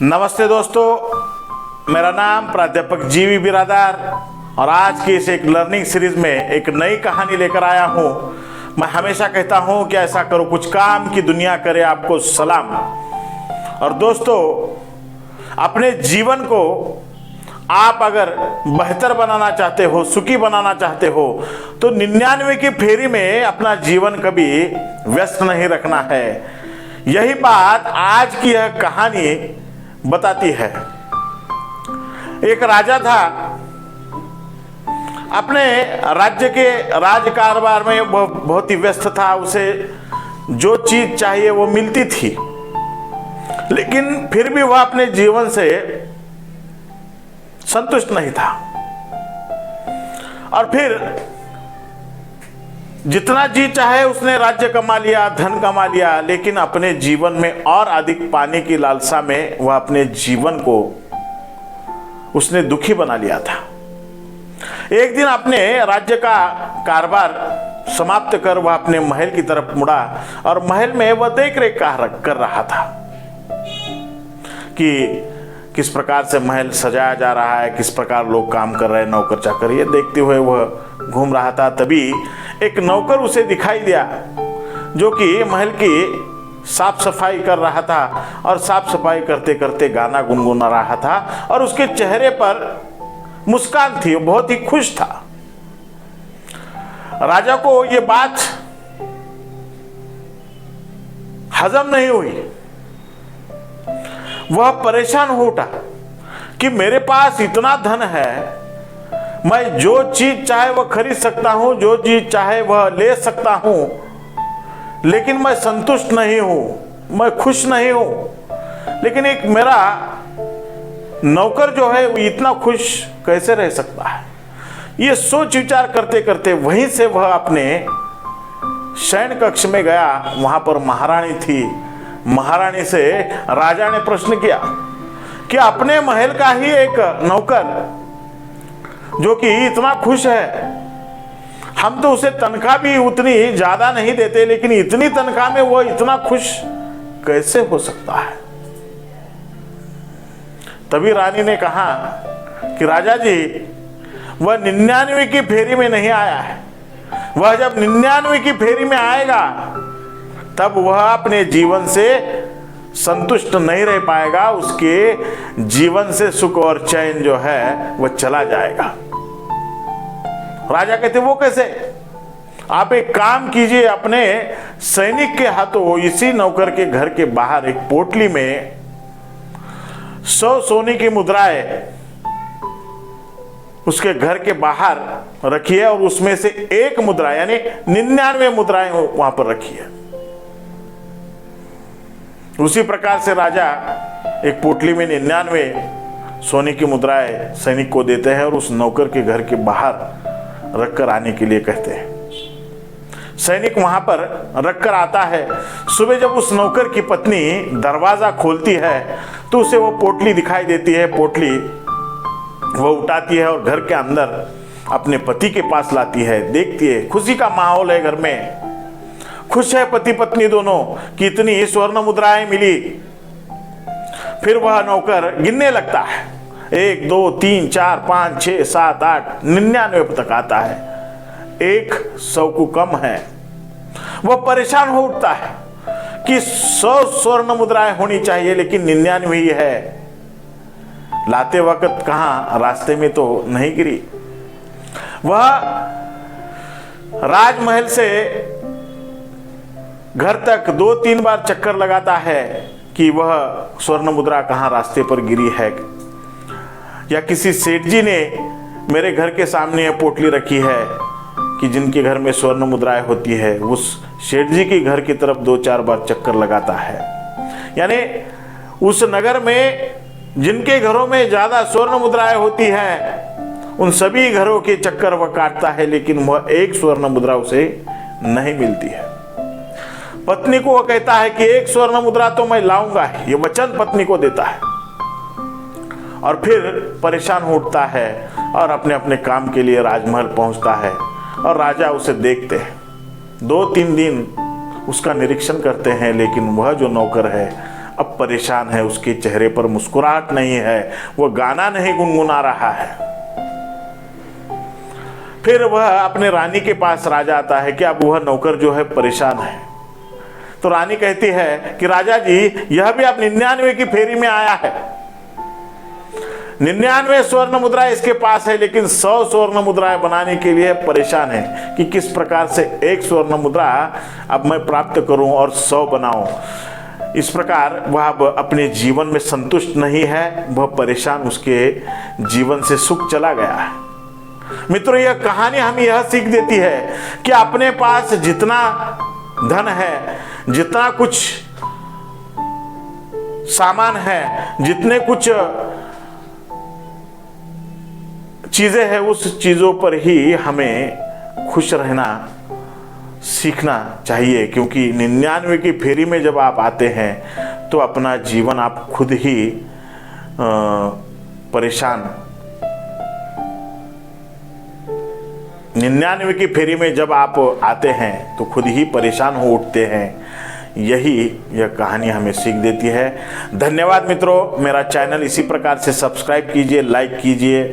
नमस्ते दोस्तों, मेरा नाम प्राध्यापक जीवी बिरादार और आज की इस एक लर्निंग सीरीज में एक नई कहानी लेकर आया हूँ। मैं हमेशा कहता हूँ कि ऐसा करो कुछ काम की दुनिया करे आपको सलाम। और दोस्तों, अपने जीवन को आप अगर बेहतर बनाना चाहते हो, सुखी बनाना चाहते हो, तो 99 की फेरी में अपना जीवन कभी व्यस्त नहीं रखना है। यही बात आज की यह कहानी बताती है। एक राजा था, अपने राज्य के राज कारोबार में वह बहुत ही व्यस्त था। उसे जो चीज चाहिए वो मिलती थी, लेकिन फिर भी वह अपने जीवन से संतुष्ट नहीं था। और फिर जितना जी चाहे उसने राज्य कमा लिया, धन कमा लिया, लेकिन अपने जीवन में और अधिक पाने की लालसा में वह अपने जीवन को उसने दुखी बना लिया था। एक दिन अपने राज्य का कारोबार समाप्त कर वह अपने महल की तरफ मुड़ा और महल में वह देख रेख कर रहा था कि किस प्रकार से महल सजाया जा रहा है, किस प्रकार लोग काम कर रहे हैं, नौकर चाकर। ये देखते हुए वह घूम रहा था। तभी एक नौकर उसे दिखाई दिया जो कि महल की साफ सफाई कर रहा था और साफ सफाई करते करते गाना गुनगुना रहा था और उसके चेहरे पर मुस्कान थी, वो बहुत ही खुश था। राजा को ये बात हजम नहीं हुई। वह परेशान हो उठा कि मेरे पास इतना धन है, मैं जो चीज चाहे वह खरीद सकता हूं, जो चीज चाहे वह ले सकता हूं, लेकिन मैं संतुष्ट नहीं हूं, मैं खुश नहीं हूं। लेकिन एक मेरा नौकर जो है वो इतना खुश कैसे रह सकता है? ये सोच विचार करते करते वहीं से वह अपने शयन कक्ष में गया। वहां पर महारानी थी। महारानी से राजा ने प्रश्न किया कि अपने महल का ही एक नौकर जो कि इतना खुश है, हम तो उसे तनख्वाह भी उतनी ज्यादा नहीं देते, लेकिन इतनी तनख्वाह में वो इतना खुश कैसे हो सकता है? तभी रानी ने कहा कि राजा जी, वह 99 की फेरी में नहीं आया है। वह जब 99 की फेरी में आएगा तब वह अपने जीवन से संतुष्ट नहीं रह पाएगा। उसके जीवन से सुख और चैन जो है वह चला जाएगा। राजा कहते वो कैसे? आप एक काम कीजिए, अपने सैनिक के हाथों इसी नौकर के घर के बाहर एक पोटली में 100 सोने की मुद्राएं उसके घर के बाहर रखिए और उसमें से एक मुद्रा यानी 99 मुद्राएं वहां पर रखिए। उसी प्रकार से राजा एक पोटली में 99 सोने की मुद्राएं सैनिक को देते हैं और उस नौकर के घर के बाहर रखकर आने के लिए कहते हैं। सैनिक वहां पर रखकर आता है। सुबह जब उस नौकर की पत्नी दरवाजा खोलती है तो उसे वो पोटली दिखाई देती है। पोटली वो उठाती है और घर के अंदर अपने पति के पास लाती है। देखती है, खुशी का माहौल है घर में, खुश है पति पत्नी दोनों कि इतनी स्वर्ण मुद्राएं मिली। फिर वह नौकर गिनने लगता है, 1 2 3 4 5 6 7 8 99 तक आता है। 100 को कम है। वह परेशान हो उठता है कि 100 स्वर्ण मुद्राएं होनी चाहिए, लेकिन 99 ही है। लाते वक्त कहां, रास्ते में तो नहीं गिरी। वह राजमहल से घर तक 2-3 बार चक्कर लगाता है कि वह स्वर्ण मुद्रा कहां रास्ते पर गिरी है, या किसी सेठ जी ने मेरे घर के सामने यह पोटली रखी है कि जिनके घर में स्वर्ण मुद्राएं होती है, उस सेठ जी के घर की तरफ 2-4 बार चक्कर लगाता है। यानी उस नगर में जिनके घरों में ज्यादा स्वर्ण मुद्राएं होती है उन सभी घरों के चक्कर वह काटता है, लेकिन वह एक स्वर्ण मुद्रा उसे नहीं मिलती है। पत्नी को वह कहता है कि 1 स्वर्ण मुद्रा तो मैं लाऊंगा, ये वचन पत्नी को देता है। और फिर परेशान हो उठता है और अपने अपने काम के लिए राजमहल पहुंचता है और राजा उसे देखते हैं। 2-3 दिन उसका निरीक्षण करते हैं, लेकिन वह जो नौकर है अब परेशान है, उसके चेहरे पर मुस्कुराहट नहीं है, वह गाना नहीं गुनगुना रहा है। फिर वह अपने रानी के पास राजा आता है कि अब वह नौकर जो है परेशान है। तो रानी कहती है कि राजा जी, यह भी अब 99 की फेरी में आया है। 99 स्वर्ण मुद्रा इसके पास है, लेकिन 100 स्वर्ण मुद्राएं बनाने के लिए परेशान है कि किस प्रकार से 1 स्वर्ण मुद्रा अब मैं प्राप्त करूं और 100 बनाऊं। इस प्रकार वह अब अपने जीवन में संतुष्ट नहीं है, वह परेशान, उसके जीवन से सुख चला गया है। मित्रों, यह कहानी हमें यह सीख देती है कि अपने पास जितना धन है, जितना कुछ सामान है, जितने कुछ चीजें हैं, उस चीजों पर ही हमें खुश रहना सीखना चाहिए। क्योंकि 99 की फेरी में जब आप आते हैं तो अपना जीवन आप खुद ही परेशान, 99 की फेरी में जब आप आते हैं तो खुद ही परेशान हो उठते हैं। यह कहानी हमें सीख देती है। धन्यवाद मित्रों, मेरा चैनल इसी प्रकार से सब्सक्राइब कीजिए, लाइक कीजिए।